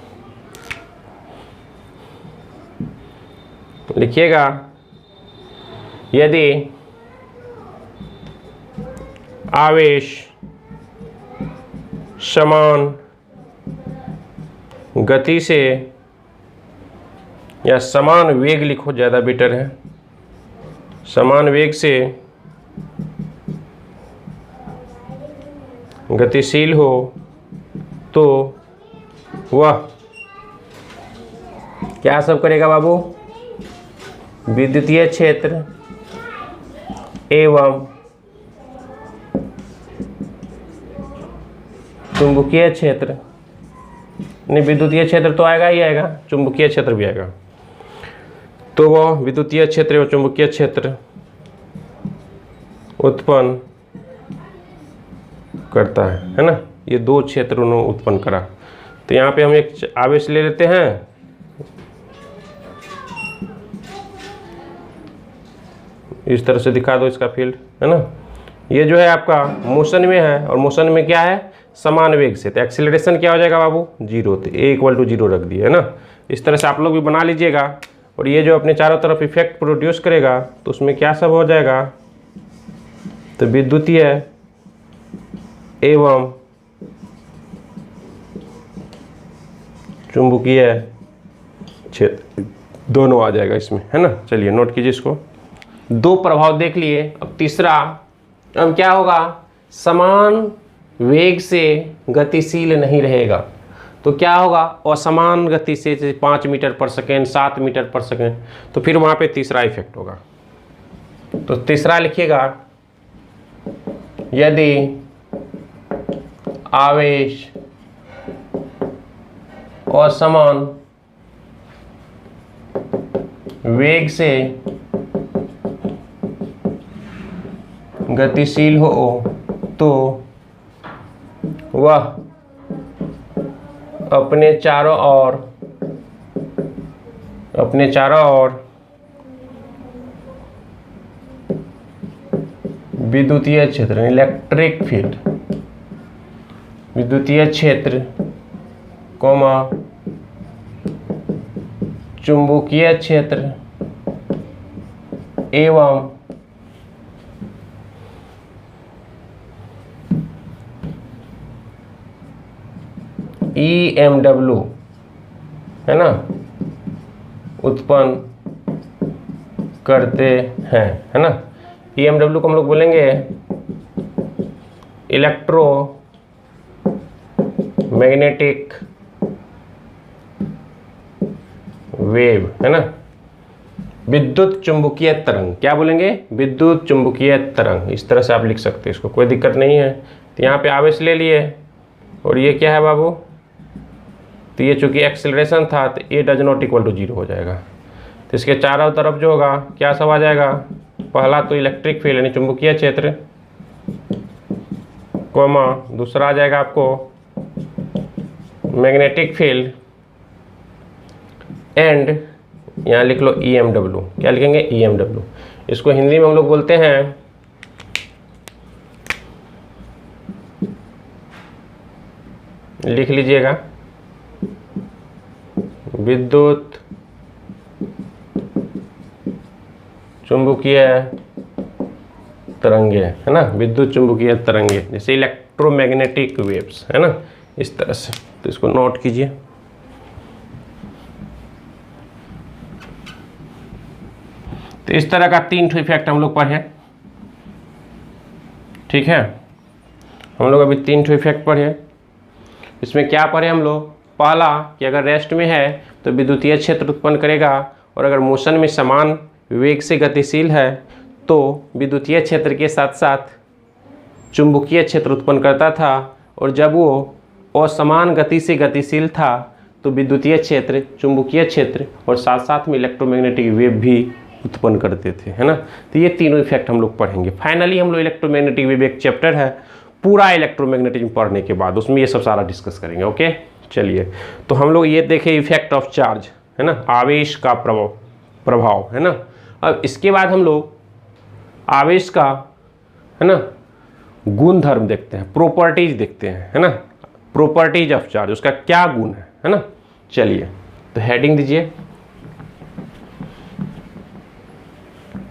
लिखिएगा, यदि आवेश समान गति से, या समान वेग लिखो ज़्यादा बेटर है, समान वेग से गतिशील हो तो वह क्या सब करेगा बाबू, विद्युतीय क्षेत्र एवं चुंबकीय क्षेत्र, नहीं विद्युतीय क्षेत्र तो आएगा ही आएगा, चुंबकीय क्षेत्र भी आएगा, तो वह विद्युतीय क्षेत्र एवं चुंबकीय क्षेत्र उत्पन्न करता है ना। ये दो क्षेत्र उन्होंने उत्पन्न करा। तो यहाँ पे हम एक आवेश ले लेते हैं, इस तरह से दिखा दो इसका फील्ड, है ना। ये जो है आपका मोशन में है, और मोशन में क्या है, समान वेग से, तो एक्सीलरेशन क्या हो जाएगा बाबू, 0, तो A = 0 रख दिए, है ना। इस तरह से आप लोग भी बना लीजिएगा। और ये जो अपने चारों तरफ इफेक्ट प्रोड्यूस करेगा तो उसमें क्या सब हो जाएगा, तो विद्युतीय एवं चुंबकीय क्षेत्र दोनों आ जाएगा इसमें, है ना। चलिए नोट कीजिए इसको, दो प्रभाव देख लिए। अब तीसरा, अब क्या होगा, समान वेग से गतिशील नहीं रहेगा, तो क्या होगा, असमान गति से, जैसे 5 मीटर पर सेकेंड, 7 मीटर पर सेकेंड, तो फिर वहाँ पे तीसरा इफेक्ट होगा। तो तीसरा लिखिएगा, यदि आवेश और समान वेग से गतिशील हो तो वह अपने चारों ओर विद्युतीय क्षेत्र इलेक्ट्रिक फील्ड, विद्युतीय क्षेत्र कोमा चुंबकीय क्षेत्र एवं EMW है ना उत्पन्न करते हैं, है ना। EMW को हम लोग बोलेंगे इलेक्ट्रो मैग्नेटिक वेव, है ना, विद्युत चुंबकीय तरंग। क्या बोलेंगे? विद्युत चुंबकीय तरंग। इस तरह से आप लिख सकते हैं, इसको कोई दिक्कत नहीं है। तो यहाँ पे आवेश ले लिए, और ये क्या है बाबू? तो ये चूंकि एक्सेलरेशन था तो ए डज नॉट इक्वल टू 0 हो जाएगा। तो इसके चारों तरफ जो होगा क्या सब आ जाएगा? पहला तो इलेक्ट्रिक फील्ड यानी चुंबकीय क्षेत्र, कोमा दूसरा आ जाएगा आपको मैग्नेटिक फील्ड, एंड यहाँ लिख लो EMW। क्या लिखेंगे? EMW। इसको हिंदी में हम लोग बोलते हैं लिख लीजिएगा विद्युत चुंबकीय तरंगे, है ना, विद्युत चुंबकीय तरंगे जैसे इलेक्ट्रोमैग्नेटिक वेव्स, है ना, इस तरह से। तो इसको नोट कीजिए। तो इस तरह का 3 इफेक्ट हम लोग पढ़े, ठीक है। हम लोग अभी 3 इफेक्ट पढ़े। इसमें क्या पढ़े हम लोग? पहला कि अगर रेस्ट में है तो विद्युतीय क्षेत्र उत्पन्न करेगा, और अगर मोशन में समान वेग से गतिशील है तो विद्युतीय क्षेत्र के साथ साथ चुंबकीय क्षेत्र उत्पन्न करता था, और जब वो असमान गति से गतिशील था तो विद्युतीय क्षेत्र, चुंबकीय क्षेत्र और साथ साथ में इलेक्ट्रोमैग्नेटिक वेव भी उत्पन्न करते थे, है ना। तो ये तीनों इफेक्ट हम लोग पढ़ेंगे। फाइनली हम लोग इलेक्ट्रोमैग्नेटिक वेव एक चैप्टर है, पूरा इलेक्ट्रोमैग्नेटिज्म पढ़ने के बाद उसमें ये सब सारा डिस्कस करेंगे। ओके, चलिए। तो हम लोग ये देखें इफेक्ट ऑफ चार्ज, है ना, आवेश का प्रभाव, है ना। अब इसके बाद हम लोग आवेश का, है ना, गुण धर्म देखते हैं, प्रॉपर्टीज देखते हैं, है ना, प्रॉपर्टीज ऑफ चार्ज, उसका क्या गुण है ना। चलिए, तो हेडिंग दीजिए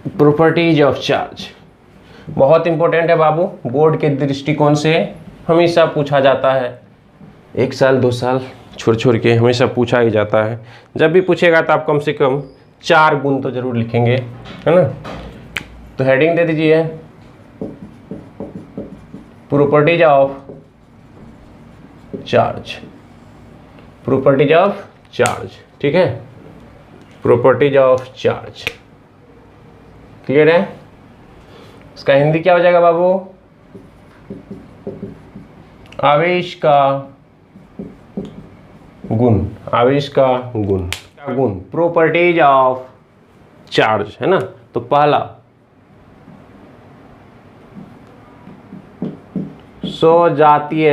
प्रॉपर्टीज ऑफ चार्ज। बहुत इंपॉर्टेंट है बाबू, बोर्ड के दृष्टिकोण से हमेशा पूछा जाता है, 1 साल 2 साल छोड़ के हमेशा पूछा ही जाता है। जब भी पूछेगा तो आप कम से कम 4 गुण तो जरूर लिखेंगे, है ना। तो हेडिंग दे दीजिए properties of charge, properties of charge, ठीक है, प्रॉपर्टीज ऑफ चार्ज। क्लियर है? इसका हिंदी क्या हो जाएगा बाबू? आवेश का गुण, आवेश का गुण, क्या गुण? प्रॉपर्टीज ऑफ चार्ज, है ना। तो पहला सजातीय,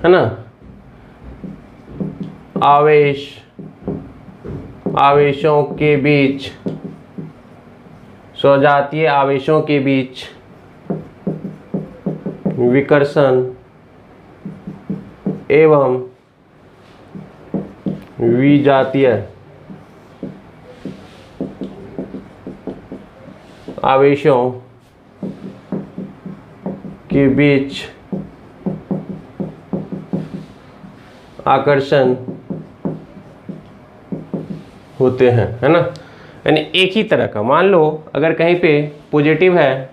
है ना, आवेशों के बीच, सजातीय आवेशों के बीच विकर्षण एवं विजातीय आवेशों के बीच आकर्षण होते हैं, है ना। यानी एक ही तरह का, मान लो अगर कहीं पे पॉजिटिव है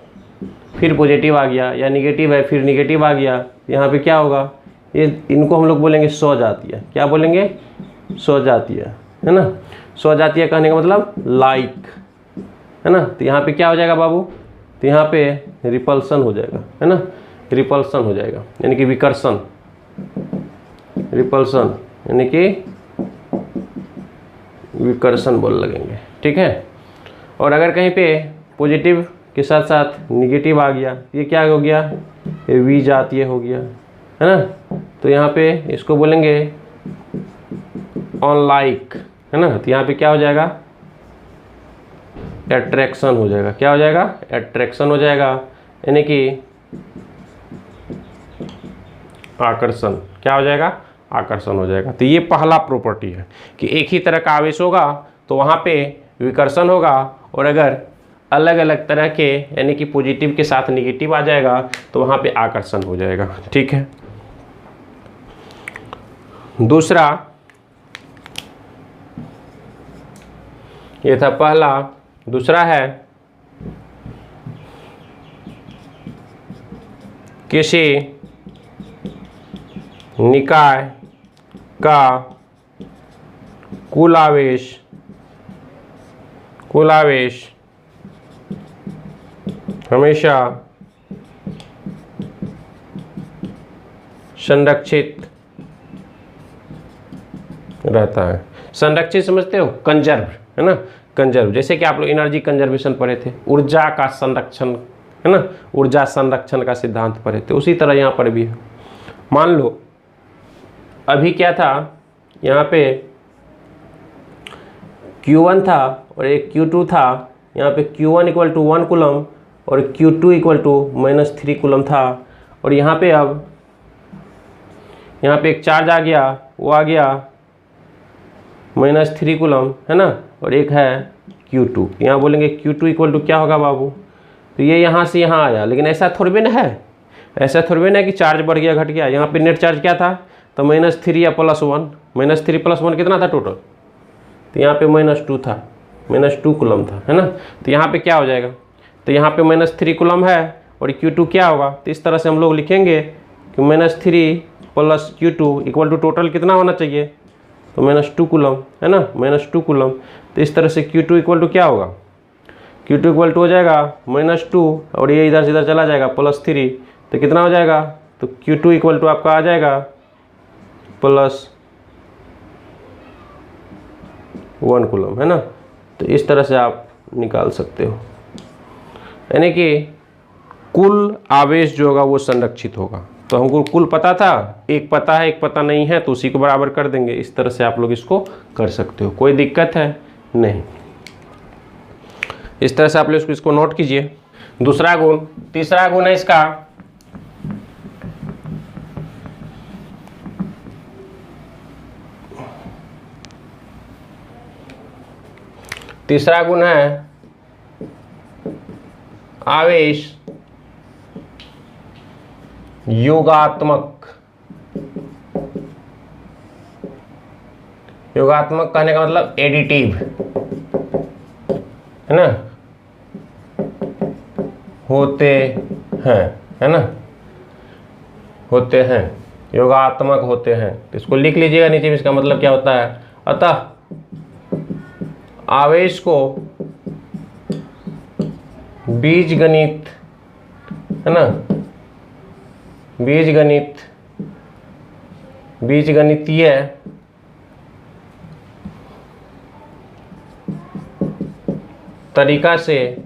फिर पॉजिटिव आ गया, या निगेटिव है फिर निगेटिव आ गया, यहाँ पे क्या होगा? ये इनको हम लोग बोलेंगे सजातीय। क्या बोलेंगे? सजातीय, है ना। सजातीय कहने का मतलब लाइक, है ना। तो यहाँ पे क्या हो जाएगा बाबू, तो यहाँ पे रिपल्सन हो जाएगा, है ना, रिपल्सन हो जाएगा, यानी कि विकर्षण, रिपल्सन यानी कि विकर्षण बोल लगेंगे, ठीक है। और अगर कहीं पे पॉजिटिव के साथ साथ निगेटिव आ गया, ये क्या हो गया, ये वी जातीय हो गया, है ना। तो यहाँ पे इसको बोलेंगे अनलाइक, है ना। तो यहाँ पे क्या हो जाएगा, एट्रैक्शन हो जाएगा, क्या हो जाएगा, एट्रैक्शन हो जाएगा, यानी कि आकर्षण, क्या हो जाएगा, आकर्षण हो जाएगा। तो ये पहला प्रॉपर्टी है कि एक ही तरह का आवेश होगा तो वहाँ पे विकर्षण होगा, और अगर अलग अलग तरह के यानी कि पॉजिटिव के साथ निगेटिव आ जाएगा तो वहाँ पे आकर्षण हो जाएगा, ठीक है। दूसरा, ये था पहला। दूसरा है किसी निकाय का कुल आवेश हमेशा संरक्षित रहता है। संरक्षित समझते हो, कंजर्व, है ना, कंजर्व। जैसे कि आप लोग एनर्जी कंजर्वेशन पढ़े थे, ऊर्जा का संरक्षण, है ना, ऊर्जा संरक्षण का सिद्धांत पढ़े थे, उसी तरह यहाँ पर भी है। मान लो अभी क्या था, यहाँ पे Q1 था और एक Q2 था। यहाँ पे Q1 इक्वल टू 1 कूलम और Q2 इक्वल टू -3 कूलम था। और यहाँ पे अब यहाँ पे एक चार्ज आ गया, वो आ गया -3 कूलम, है ना, और एक है Q2। यहाँ बोलेंगे Q2 इक्वल टू क्या होगा बाबू, तो ये यहाँ से यहाँ आया, लेकिन ऐसा थोड़ी ना है, ऐसा थोड़ी ना है कि चार्ज बढ़ गया घट गया। यहाँ पे नेट चार्ज क्या था, तो -3 या +1, -3 + 1 कितना था टोटल, तो यहाँ पे -2 था, -2 कूलम था, है ना। तो यहाँ पे क्या हो जाएगा, तो यहाँ पे -3 कूलम है और Q2 क्या होगा, तो इस तरह से हम लोग लिखेंगे कि -3 + Q2 इक्वल टू टोटल कितना होना चाहिए, तो -2 कूलम, है ना, -2 कूलम। तो इस तरह से Q2 इक्वल टू क्या होगा, Q2 इक्वल टू हो जाएगा -2 और ये इधर से इधर चला जाएगा +3, तो कितना हो जाएगा, तो Q2 इक्वल टू आपका आ जाएगा +1 कूलम, है ना। तो इस तरह से आप निकाल सकते हो, यानी कि कुल आवेश जो होगा वो संरक्षित होगा। तो हमको कुल पता था, एक पता है एक पता नहीं है, तो उसी को बराबर कर देंगे। इस तरह से आप लोग इसको कर सकते हो, कोई दिक्कत है नहीं। इस तरह से आप लोग इसको नोट कीजिए। दूसरा गुण, तीसरा गुण है इसका तीसरा गुण है आवेश योगात्मक। योगात्मक कहने का मतलब एडिटिव, है ना, होते हैं, है ना, होते हैं, योगात्मक होते हैं। तो इसको लिख लीजिएगा नीचे में, इसका मतलब क्या होता है। अतः आवेश को बीजगणित, है ना, बीजगणितीय तरीका से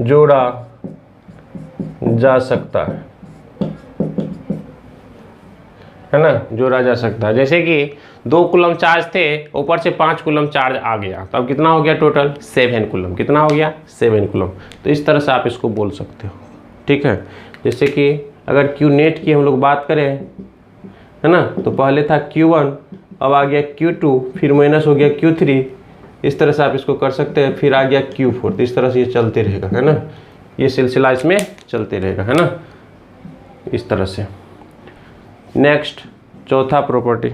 जोड़ा जा सकता है ना, जोड़ा जा सकता है। जैसे कि 2 कूलम चार्ज थे, ऊपर से 5 कूलम चार्ज आ गया, तो अब कितना हो गया टोटल, 7 कूलम। कितना हो गया, 7 कूलम। तो इस तरह से आप इसको बोल सकते हो, ठीक है। जैसे कि अगर Q नेट की हम लोग बात करें, है ना, तो पहले था Q1, अब आ गया Q2, फिर माइनस हो गया Q3। इस तरह से आप इसको कर सकते हैं। फिर आ गया Q4। तो इस तरह से ये चलते रहेगा, है ना, ये सिलसिला इसमें चलते रहेगा, है ना, इस तरह से। नेक्स्ट, चौथा प्रॉपर्टी,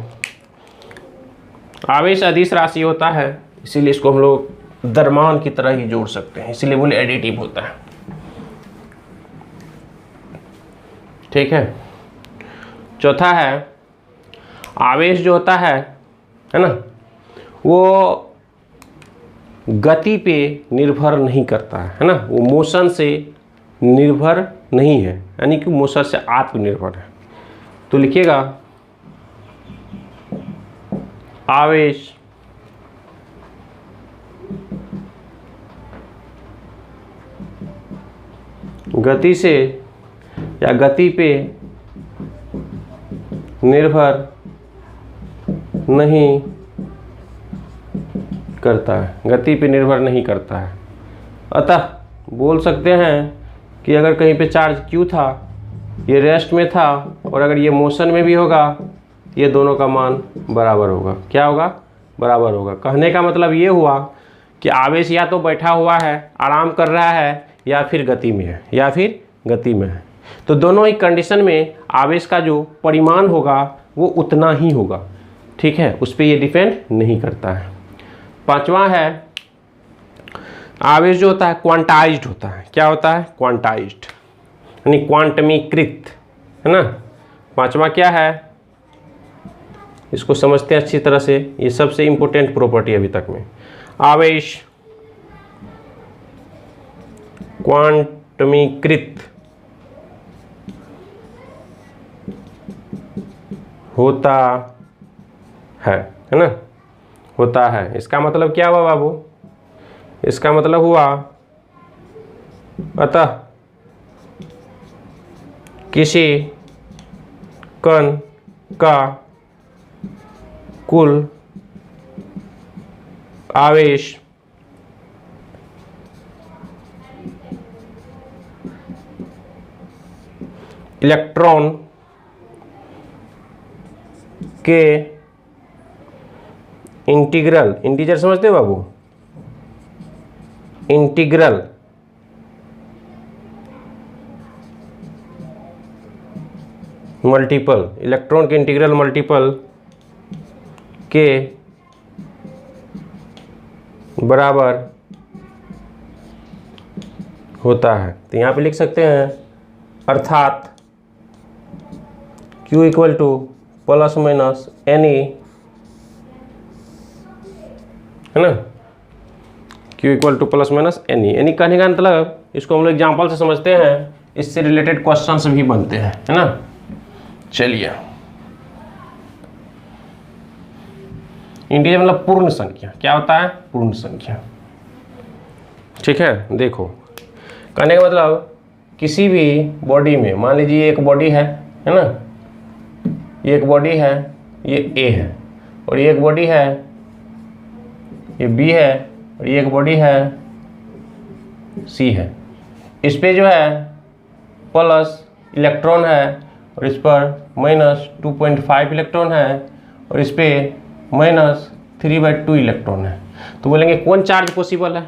आवेश अदिश राशि होता है, इसीलिए इसको हम लोग द्रव्यमान की तरह ही जोड़ सकते हैं, इसीलिए बोले एडिटिव होता है, ठीक है। चौथा है आवेश जो होता है ना, वो गति पे निर्भर नहीं करता है ना, वो मोशन से निर्भर नहीं है, यानी कि मोशन से आत्मनिर्भर है। तो लिखिएगा आवेश गति से या गति पे निर्भर नहीं करता है, गति पे निर्भर नहीं करता है। अतः बोल सकते हैं कि अगर कहीं पे चार्ज Q था, ये रेस्ट में था, और अगर ये मोशन में भी होगा, ये दोनों का मान बराबर होगा। क्या होगा? बराबर होगा। कहने का मतलब ये हुआ कि आवेश या तो बैठा हुआ है, आराम कर रहा है, या फिर गति में है, या फिर गति में है। तो दोनों ही कंडीशन में आवेश का जो परिमाण होगा वो उतना ही होगा, ठीक है, उस पर ये डिपेंड नहीं करता है। पांचवा है आवेश जो होता है क्वांटाइज्ड होता है। क्या होता है? क्वांटाइज्ड, यानी क्वांटमीकृत, है ना। पांचवा क्या है, इसको समझते हैं अच्छी तरह से, ये सबसे इंपॉर्टेंट प्रॉपर्टी अभी तक में। आवेश क्वांटमीकृत होता है ना, होता है। इसका मतलब क्या हुआ बाबू? इसका मतलब हुआ अतः किसी कण का कुल आवेश इलेक्ट्रॉन के इंटीग्रल समझते हो बाबू? इंटीग्रल मल्टीपल, इलेक्ट्रॉन के इंटीग्रल मल्टीपल के बराबर होता है। तो यहाँ पे लिख सकते हैं अर्थात Q equal two plus minus NE, है ना, Q equal two plus minus NE। यानी कहने का मतलब इसको हम लोग एग्जाम्पल से समझते हैं, इससे रिलेटेड क्वेश्चंस भी बनते हैं, है ना। चलिए, इंटीजर मतलब पूर्ण संख्या। क्या होता है? पूर्ण संख्या, ठीक है। देखो, कहने का मतलब किसी भी बॉडी में, मान लीजिए एक बॉडी है ना, ये एक बॉडी है, ये A है, और ये एक बॉडी है, ये B है, और ये एक बॉडी है C है। इस पे जो है प्लस इलेक्ट्रॉन है, और इस पर माइनस 2.5 इलेक्ट्रॉन है, और इस पे माइनस 3/2 इलेक्ट्रॉन है। तो बोलेंगे कौन चार्ज पॉसिबल है?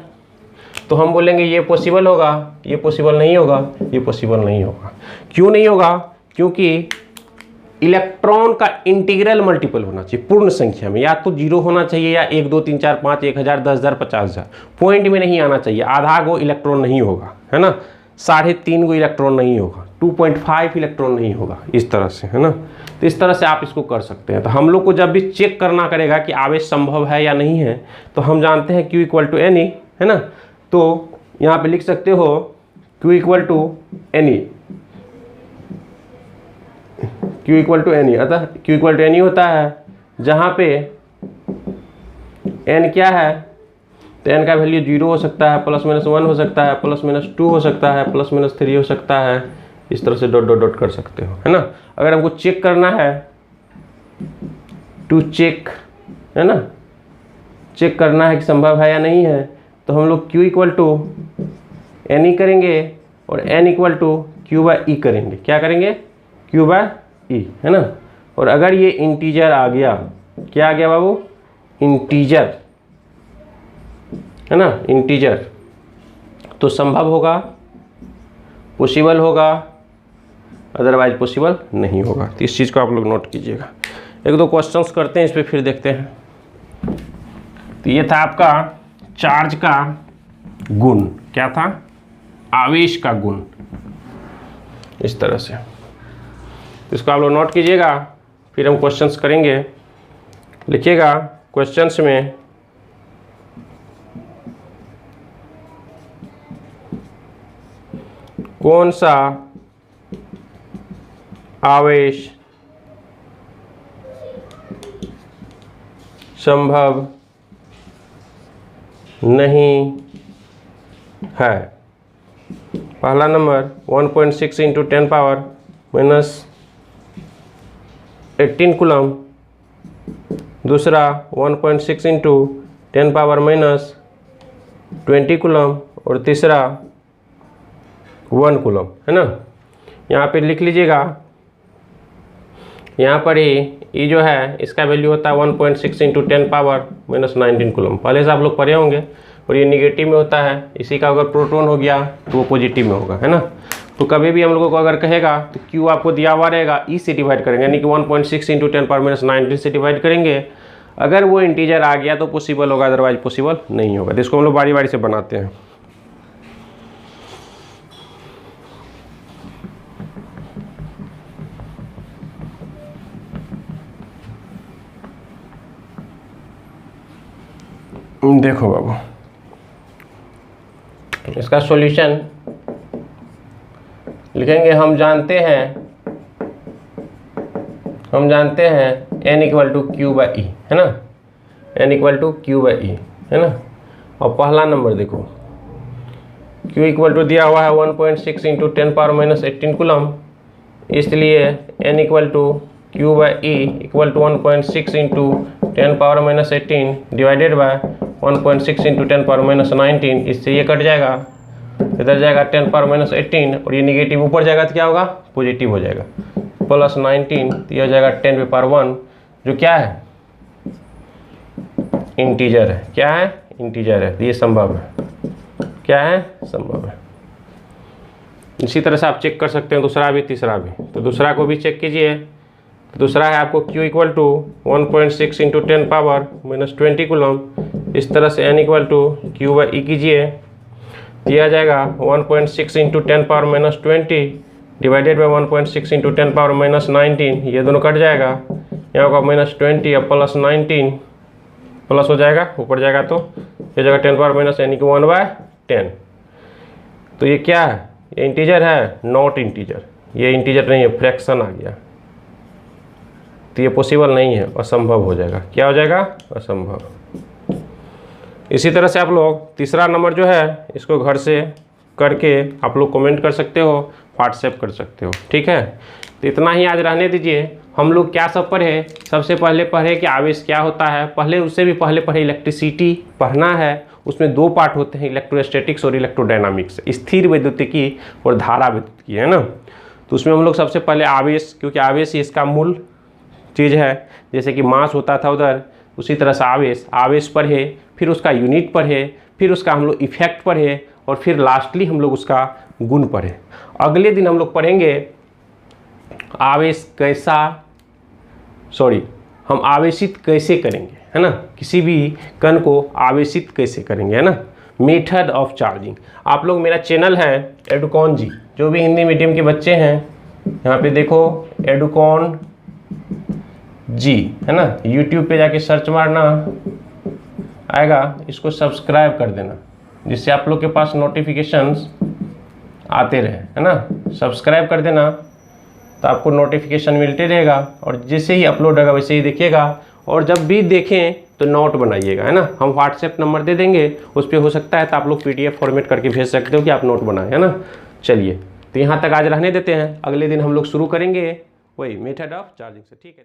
तो हम बोलेंगे ये पॉसिबल होगा, ये पॉसिबल नहीं होगा, ये पॉसिबल नहीं होगा। क्यों नहीं होगा? क्योंकि इलेक्ट्रॉन का इंटीग्रल मल्टीपल होना चाहिए पूर्ण संख्या में, या तो 0 होना चाहिए, या 1 2 3 4 5 1000 10000 50000 पॉइंट में नहीं आना चाहिए। आधा गो इलेक्ट्रॉन नहीं होगा, है ना, 3.5 गो इलेक्ट्रॉन नहीं होगा, 2.5 इलेक्ट्रॉन नहीं होगा, इस तरह से, है ना। तो इस तरह से आप इसको कर सकते हैं। तो हम लोग को जब भी चेक करना करेगा कि आवेश संभव है या नहीं है, तो हम जानते हैं Q इक्वल टू NE, है ना। तो यहाँ पे लिख सकते हो Q equal to NE, Q equal to NE। अतः Q इक्वल टू NE होता है जहाँ पे N क्या है, तो N का वैल्यू 0 हो सकता है, प्लस माइनस 1 हो सकता है, प्लस माइनस 2 हो सकता है, प्लस माइनस 3 हो सकता है। इस तरह से डॉट डॉट डॉट कर सकते हो, है ना। अगर हमको चेक करना है, टू चेक, है ना, चेक करना है कि संभव है या नहीं है, तो हम लोग Q इक्वल टू NE करेंगे और N इक्वल टू Q/E करेंगे। क्या करेंगे? Q/E, है ना। और अगर ये इंटीजर आ गया, क्या आ गया बाबू? इंटीजर, है ना, इंटीजर, तो संभव होगा, पॉसिबल होगा, अदरवाइज पॉसिबल नहीं होगा। तो इस चीज़ को आप लोग नोट कीजिएगा। एक दो क्वेश्चंस करते हैं, इस पर फिर देखते हैं। तो ये था आपका चार्ज का गुण। क्या था? आवेश का गुण, इस तरह से। तो इसको आप लोग नोट कीजिएगा, फिर हम क्वेश्चंस करेंगे। लिखिएगा क्वेश्चंस में कौन सा आवेश संभव नहीं है। पहला number 1.6 into 10 power minus 18 coulomb, दूसरा 1.6 इंटू 10 पावर माइनस 20 कूलम, और तीसरा 1 कूलम, है ना। यहाँ पे लिख लीजिएगा, यहाँ पर ही ये जो है इसका वैल्यू होता है 1.6 इंटू 10 पावर माइनस 19 कूलम। पहले से आप लोग पढ़े होंगे, और ये निगेटिव में होता है। इसी का अगर प्रोटॉन हो गया तो वो पॉजिटिव में होगा, है ना। तो कभी भी हम लोगों को अगर कहेगा तो क्यू आपको दिया हुआ रहेगा, ई से डिवाइड करेंगे, यानी कि 1.6 इंटू 10 पावर माइनस 19 से डिवाइड करेंगे। अगर वो इंटीजर आ गया तो पॉसिबल होगा, अदरवाइज पॉसिबल नहीं होगा। तो इसको हम लोग बारी बारी से बनाते हैं। देखो बाबू, इसका सॉल्यूशन लिखेंगे। हम जानते हैं n equal to Q by e, है ना, n equal to Q by e, है ना। और पहला नंबर देखो, q इक्वल टू दिया हुआ है 1.6 इंटू 10 पावर माइनस 18 कूलम, इसलिए n equal to Q by E equal to 1.6 into 10 power minus 18 divided by 1.6 into 10 power minus 19। इससे ये कट जाएगा, इधर जाएगा 10 पावर माइनस 18, और ये निगेटिव ऊपर जाएगा तो क्या होगा, पॉजिटिव हो जाएगा, प्लस 19, तो ये हो जाएगा 10 पे पावर 1, जो क्या है, इंटीजर है। क्या है, इंटीजर है। ये संभव है। क्या है, संभव है। इसी तरह से आप चेक कर सकते हैं दूसरा भी, तीसरा भी। तो दूसरा को भी चेक कीजिए। तो दूसरा है आपको q equal to 1.6 into 10 power minus 20 coulomb, इस तरह से n equal to Q by e कीजिए, दिया जाएगा 1.6 into 10 power minus 20 divided by 1.6 into 10 power minus 19। ये दोनों कट जाएगा, यहाँ होगा माइनस 20 और प्लस 19, प्लस हो जाएगा, ऊपर जाएगा तो ये जगह 10 पावर माइनस, यानी कि 1/10। तो ये क्या है, ये इंटीजर है, नॉट इंटीजर। ये इंटीजर नहीं है, फ्रैक्शन आ गया, तो ये पॉसिबल नहीं है, असंभव हो जाएगा। क्या हो जाएगा, असंभव। इसी तरह से आप लोग तीसरा नंबर जो है इसको घर से करके आप लोग कमेंट कर सकते हो, व्हाट्सएप कर सकते हो, ठीक है। तो इतना ही आज रहने दीजिए। हम लोग क्या सब पढ़े, सबसे पहले पढ़े कि आवेश क्या होता है, पहले उससे भी पहले पढ़े इलेक्ट्रिसिटी पढ़ना है। उसमें दो पार्ट होते हैं, इलेक्ट्रोस्टैटिक्स और इलेक्ट्रोडायनामिक्स, स्थिर वैद्युतिकी और धारा वैद्युतिकी, है ना। तो उसमें हम लोग सबसे पहले आवेश, क्योंकि आवेश ही इसका मूल चीज़ है, जैसे कि मास होता था उधर, उसी तरह से आवेश पढ़े, फिर उसका यूनिट पढ़े, फिर उसका हम लोग इफेक्ट पढ़े, और फिर लास्टली हम लोग उसका गुण पढ़े। अगले दिन हम लोग पढ़ेंगे हम आवेशित कैसे करेंगे, है ना, किसी भी कण को आवेशित कैसे करेंगे, है ना, मेथड ऑफ चार्जिंग। आप लोग, मेरा चैनल है एडुकॉन जी, जो भी हिंदी मीडियम के बच्चे हैं यहाँ पे देखो एडुकॉन जी, है ना, यूट्यूब पे जाके सर्च मारना आएगा, इसको सब्सक्राइब कर देना, जिससे आप लोग के पास नोटिफिकेशंस आते रहे, है ना। सब्सक्राइब कर देना तो आपको नोटिफिकेशन मिलते रहेगा, और जैसे ही अपलोड होगा वैसे ही देखिएगा। और जब भी देखें तो नोट बनाइएगा, है ना। हम व्हाट्सएप नंबर दे देंगे, उस पर हो सकता है तो आप लोग PDF फॉर्मेट करके भेज सकते हो कि आप नोट बनाएं, है ना। चलिए, तो यहाँ तक आज रहने देते हैं, अगले दिन हम लोग शुरू करेंगे वही मेथड ऑफ चार्जिंग से, ठीक है।